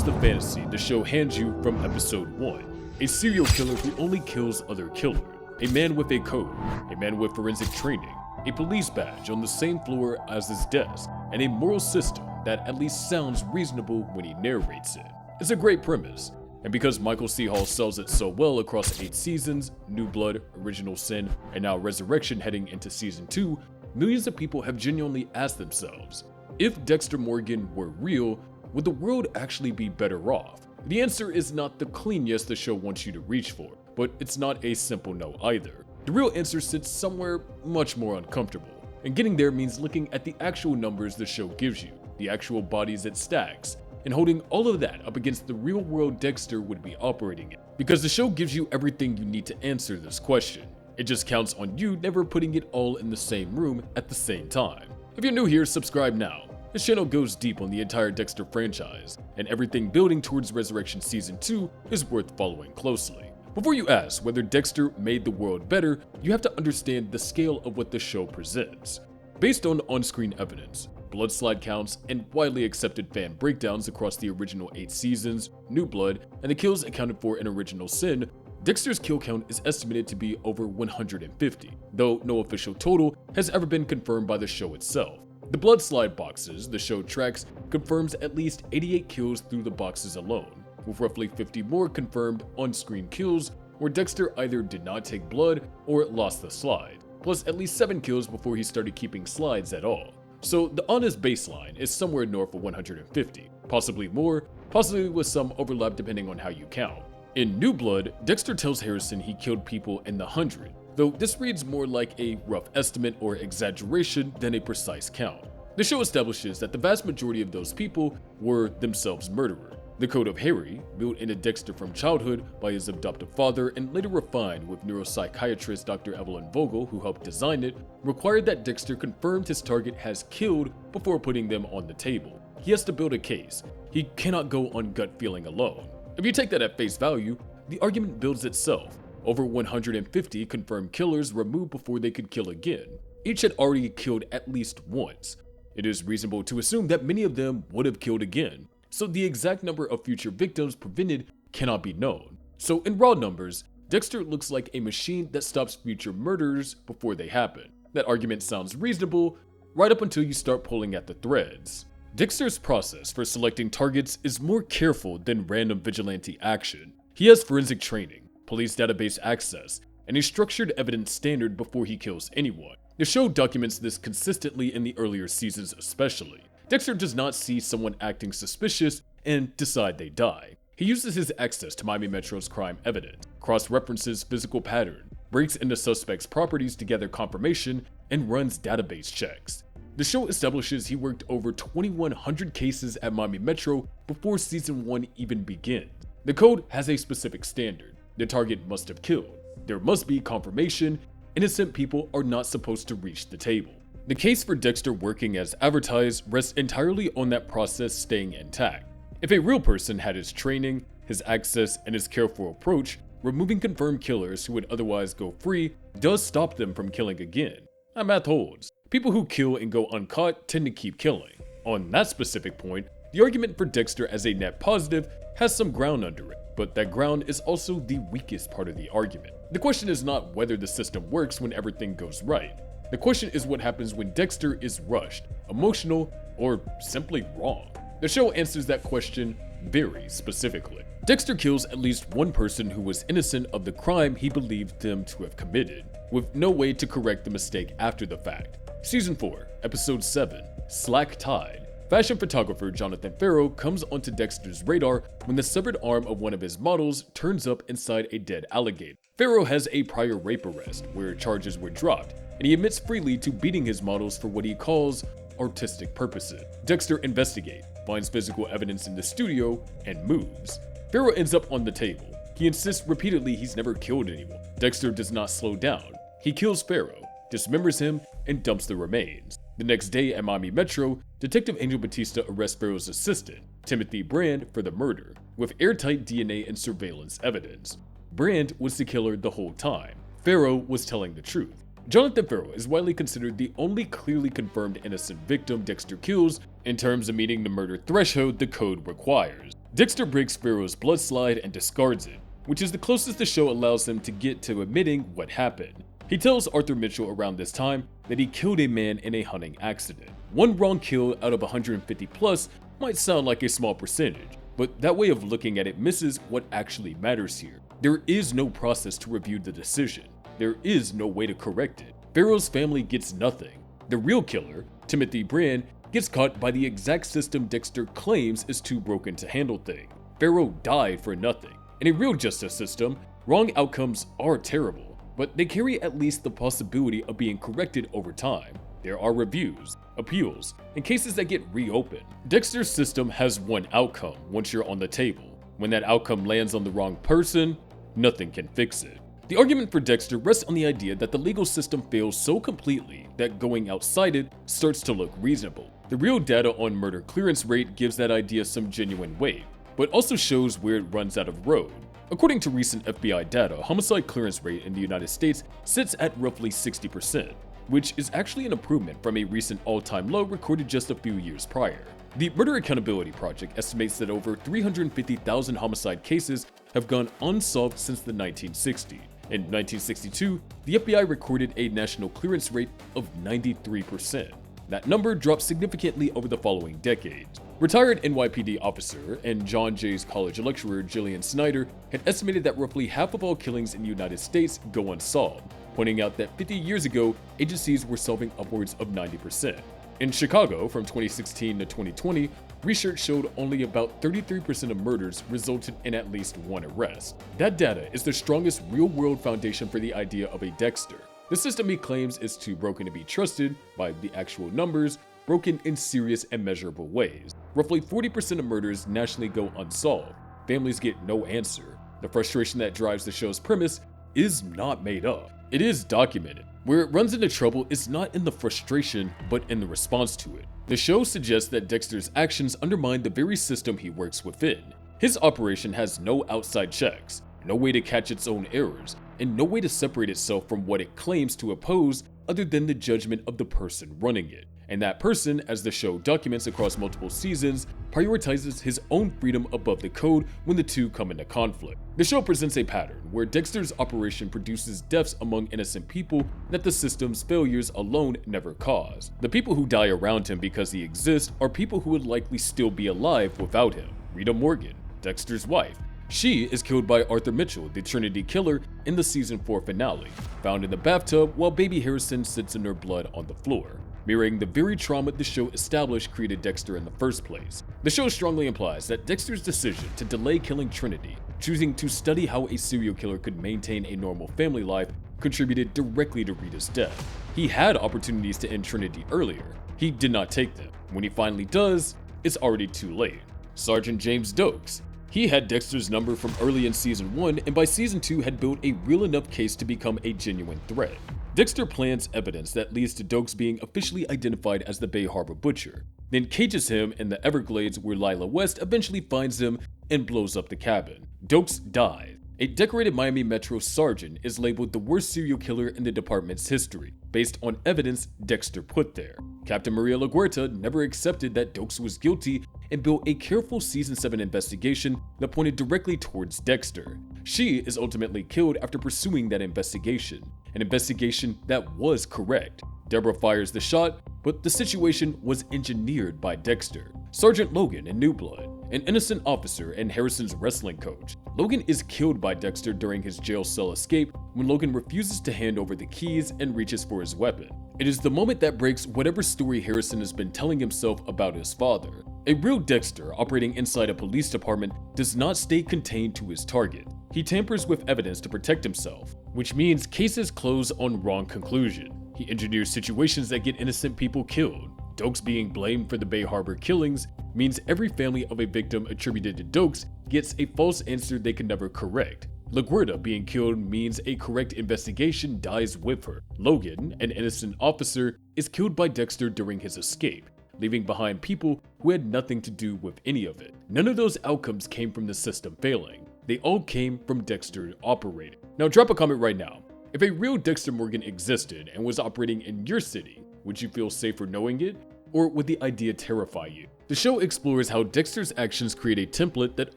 the fantasy the show hands you from episode 1. A serial killer who only kills other killers. A man with a code. A man with forensic training. A police badge on the same floor as his desk. And a moral system that at least sounds reasonable when he narrates it. It's a great premise. And because Michael C. Hall sells it so well across 8 seasons, New Blood, Original Sin, and now Resurrection heading into season 2, millions of people have genuinely asked themselves, if Dexter Morgan were real, would the world actually be better off? The answer is not the clean yes the show wants you to reach for, but it's not a simple no either. The real answer sits somewhere much more uncomfortable, and getting there means looking at the actual numbers the show gives you, the actual bodies it stacks, and holding all of that up against the real world Dexter would be operating in. Because the show gives you everything you need to answer this question. It just counts on you never putting it all in the same room at the same time. If you're new here, subscribe now. This channel goes deep on the entire Dexter franchise, and everything building towards Resurrection Season 2 is worth following closely. Before you ask whether Dexter made the world better, you have to understand the scale of what the show presents. Based on on-screen evidence, blood slide counts, and widely accepted fan breakdowns across the original 8 seasons, New Blood, and the kills accounted for in Original Sin, Dexter's kill count is estimated to be over 150, though no official total has ever been confirmed by the show itself. The blood slide boxes the show tracks confirms at least 88 kills through the boxes alone, with roughly 50 more confirmed on-screen kills where Dexter either did not take blood or lost the slide, plus at least 7 kills before he started keeping slides at all. So the honest baseline is somewhere north of 150, possibly more, possibly with some overlap depending on how you count. In New Blood, Dexter tells Harrison he killed people in the 100, though this reads more like a rough estimate or exaggeration than a precise count. The show establishes that the vast majority of those people were themselves murderers. The Code of Harry, built into Dexter from childhood by his adoptive father and later refined with neuropsychiatrist Dr. Evelyn Vogel, who helped design it, required that Dexter confirmed his target has killed before putting them on the table. He has to build a case. He cannot go on gut feeling alone. If you take that at face value, the argument builds itself. Over 150 confirmed killers were removed before they could kill again. Each had already killed at least once. It is reasonable to assume that many of them would have killed again, so the exact number of future victims prevented cannot be known. So in raw numbers, Dexter looks like a machine that stops future murders before they happen. That argument sounds reasonable, right up until you start pulling at the threads. Dexter's process for selecting targets is more careful than random vigilante action. He has forensic training, police database access, and a structured evidence standard before he kills anyone. The show documents this consistently in the earlier seasons especially. Dexter does not see someone acting suspicious and decide they die. He uses his access to Miami Metro's crime evidence, cross-references physical pattern, breaks into suspects' properties to gather confirmation, and runs database checks. The show establishes he worked over 2,100 cases at Miami Metro before season 1 even begins. The code has a specific standard. The target must have killed. There must be confirmation. Innocent people are not supposed to reach the table. The case for Dexter working as advertised rests entirely on that process staying intact. If a real person had his training, his access, and his careful approach, removing confirmed killers who would otherwise go free does stop them from killing again. That math holds. People who kill and go uncaught tend to keep killing. On that specific point, the argument for Dexter as a net positive has some ground under it, but that ground is also the weakest part of the argument. The question is not whether the system works when everything goes right. The question is what happens when Dexter is rushed, emotional, or simply wrong. The show answers that question very specifically. Dexter kills at least one person who was innocent of the crime he believed them to have committed, with no way to correct the mistake after the fact. Season 4, Episode 7, Slack Tide. Fashion photographer Jonathan Farrow comes onto Dexter's radar when the severed arm of one of his models turns up inside a dead alligator. Farrow has a prior rape arrest where charges were dropped, and he admits freely to beating his models for what he calls artistic purposes. Dexter investigates, finds physical evidence in the studio, and moves. Farrow ends up on the table. He insists repeatedly he's never killed anyone. Dexter does not slow down. He kills Farrow, dismembers him, and dumps the remains. The next day at Miami Metro, Detective Angel Batista arrests Farrow's assistant, Timothy Brand, for the murder, with airtight DNA and surveillance evidence. Brand was the killer the whole time. Farrow was telling the truth. Jonathan Farrow is widely considered the only clearly confirmed innocent victim Dexter kills in terms of meeting the murder threshold the code requires. Dexter breaks Farrell's blood slide and discards it, which is the closest the show allows him to get to admitting what happened. He tells Arthur Mitchell around this time that he killed a man in a hunting accident. One wrong kill out of 150 plus might sound like a small percentage, but that way of looking at it misses what actually matters here. There is no process to review the decision. There is no way to correct it. Farrell's family gets nothing. The real killer, Timothy Brand, gets caught by the exact system Dexter claims is too broken to handle things. Farrell died for nothing. In a real justice system, wrong outcomes are terrible, but they carry at least the possibility of being corrected over time. There are reviews, appeals, and cases that get reopened. Dexter's system has one outcome once you're on the table. When that outcome lands on the wrong person, nothing can fix it. The argument for Dexter rests on the idea that the legal system fails so completely that going outside it starts to look reasonable. The real data on murder clearance rate gives that idea some genuine weight, but also shows where it runs out of road. According to recent FBI data, homicide clearance rate in the United States sits at roughly 60%, which is actually an improvement from a recent all-time low recorded just a few years prior. The Murder Accountability Project estimates that over 350,000 homicide cases have gone unsolved since the 1960s. In 1962, the FBI recorded a national clearance rate of 93%. That number dropped significantly over the following decades. Retired NYPD officer and John Jay's college lecturer Jillian Snyder had estimated that roughly half of all killings in the United States go unsolved, pointing out that 50 years ago, agencies were solving upwards of 90%. In Chicago, from 2016 to 2020, research showed only about 33% of murders resulted in at least one arrest. That data is the strongest real-world foundation for the idea of a Dexter. The system he claims is too broken to be trusted by the actual numbers, broken in serious and measurable ways. Roughly 40% of murders nationally go unsolved. Families get no answer. The frustration that drives the show's premise is not made up. It is documented. Where it runs into trouble is not in the frustration, but in the response to it. The show suggests that Dexter's actions undermine the very system he works within. His operation has no outside checks, no way to catch its own errors, and no way to separate itself from what it claims to oppose other than the judgment of the person running it. And that person, as the show documents across multiple seasons, prioritizes his own freedom above the code when the two come into conflict. The show presents a pattern where Dexter's operation produces deaths among innocent people that the system's failures alone never caused. The people who die around him because he exists are people who would likely still be alive without him. Rita Morgan, Dexter's wife. She is killed by Arthur Mitchell, the Trinity Killer, in the season 4 finale, found in the bathtub while baby Harrison sits in her blood on the floor, mirroring the very trauma the show established created Dexter in the first place. The show strongly implies that Dexter's decision to delay killing Trinity, choosing to study how a serial killer could maintain a normal family life, contributed directly to Rita's death. He had opportunities to end Trinity earlier. He did not take them. When he finally does, it's already too late. Sergeant James Dokes. He had Dexter's number from early in season 1 and by season 2 had built a real enough case to become a genuine threat. Dexter plants evidence that leads to Dokes being officially identified as the Bay Harbor Butcher, then cages him in the Everglades where Lila West eventually finds him and blows up the cabin. Dokes dies. A decorated Miami Metro sergeant is labeled the worst serial killer in the department's history, based on evidence Dexter put there. Captain Maria LaGuerta never accepted that Dokes was guilty and built a careful season 7 investigation that pointed directly towards Dexter. She is ultimately killed after pursuing that investigation, an investigation that was correct. Deborah fires the shot, but the situation was engineered by Dexter. Sergeant Logan in New Blood, an innocent officer and Harrison's wrestling coach. Logan is killed by Dexter during his jail cell escape when Logan refuses to hand over the keys and reaches for his weapon. It is the moment that breaks whatever story Harrison has been telling himself about his father. A real Dexter operating inside a police department does not stay contained to his target. He tampers with evidence to protect himself, which means cases close on wrong conclusion. He engineers situations that get innocent people killed. Dokes being blamed for the Bay Harbor killings means every family of a victim attributed to Dokes gets a false answer they can never correct. LaGuerta being killed means a correct investigation dies with her. Logan, an innocent officer, is killed by Dexter during his escape, leaving behind people who had nothing to do with any of it. None of those outcomes came from the system failing. They all came from Dexter operating. Now drop a comment right now. If a real Dexter Morgan existed and was operating in your city, would you feel safer knowing it? or would the idea terrify you? The show explores how Dexter's actions create a template that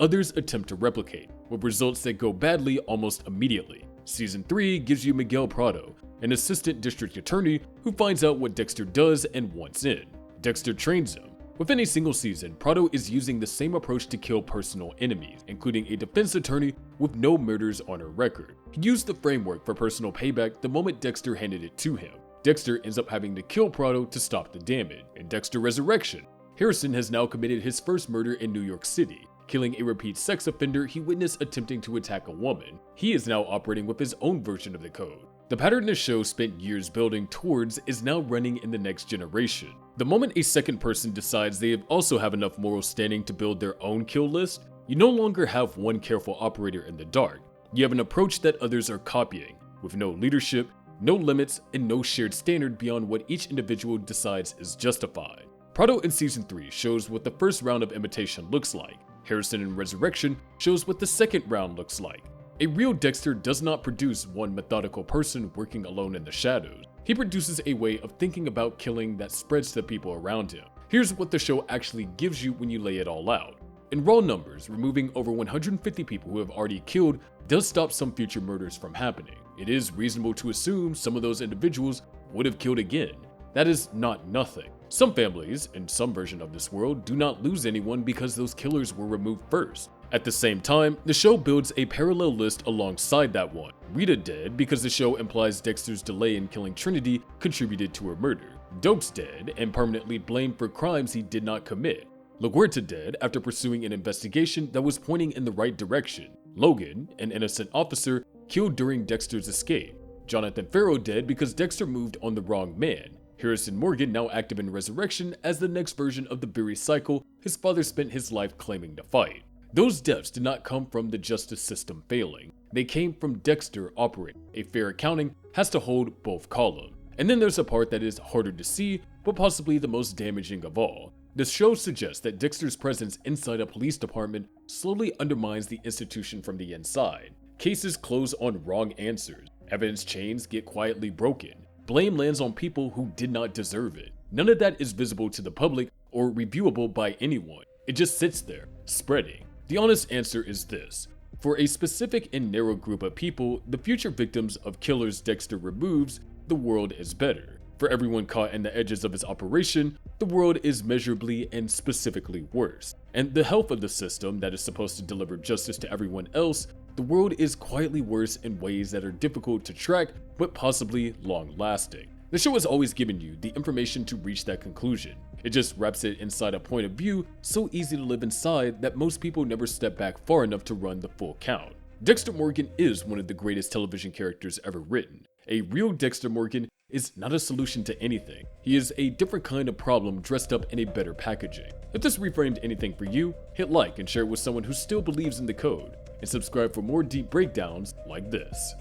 others attempt to replicate, with results that go badly almost immediately. Season 3 gives you Miguel Prado, an assistant district attorney who finds out what Dexter does and wants in. Dexter trains him. Within a single season, Prado is using the same approach to kill personal enemies, including a defense attorney with no murders on her record. He used the framework for personal payback the moment Dexter handed it to him. Dexter ends up having to kill Prado to stop the damage. In Dexter Resurrection, Harrison has now committed his first murder in New York City, killing a repeat sex offender he witnessed attempting to attack a woman. He is now operating with his own version of the code. The pattern the show spent years building towards is now running in the next generation. The moment a second person decides they also have enough moral standing to build their own kill list, you no longer have one careful operator in the dark. You have an approach that others are copying, with no leadership, no limits, and no shared standard beyond what each individual decides is justified. Prado in Season 3 shows what the first round of imitation looks like. Harrison in Resurrection shows what the second round looks like. A real Dexter does not produce one methodical person working alone in the shadows. He produces a way of thinking about killing that spreads to the people around him. Here's what the show actually gives you when you lay it all out. In raw numbers, removing over 150 people who have already killed does stop some future murders from happening. It is reasonable to assume some of those individuals would have killed again. That is not nothing. Some families, in some version of this world, do not lose anyone because those killers were removed first. At the same time, the show builds a parallel list alongside that one. Rita dead because the show implies Dexter's delay in killing Trinity contributed to her murder. Doak's dead and permanently blamed for crimes he did not commit. LaGuerta dead after pursuing an investigation that was pointing in the right direction. Logan, an innocent officer, killed during Dexter's escape. Jonathan Farrow dead because Dexter moved on the wrong man. Harrison Morgan now active in Resurrection as the next version of the very cycle his father spent his life claiming to fight. Those deaths did not come from the justice system failing. They came from Dexter operating. A fair accounting has to hold both columns. And then there's a part that is harder to see, but possibly the most damaging of all. The show suggests that Dexter's presence inside a police department slowly undermines the institution from the inside. Cases close on wrong answers. Evidence chains get quietly broken. Blame lands on people who did not deserve it. None of that is visible to the public or reviewable by anyone. It just sits there, spreading. The honest answer is this. For a specific and narrow group of people, the future victims of killers Dexter removes, the world is better. For everyone caught in the edges of his operation, the world is measurably and specifically worse. And the health of the system that is supposed to deliver justice to everyone else, the world is quietly worse in ways that are difficult to track, but possibly long-lasting. The show has always given you the information to reach that conclusion. It just wraps it inside a point of view so easy to live inside that most people never step back far enough to run the full count. Dexter Morgan is one of the greatest television characters ever written. A real Dexter Morgan is not a solution to anything. He is a different kind of problem dressed up in a better packaging. If this reframed anything for you, hit like and share it with someone who still believes in the code, and subscribe for more deep breakdowns like this.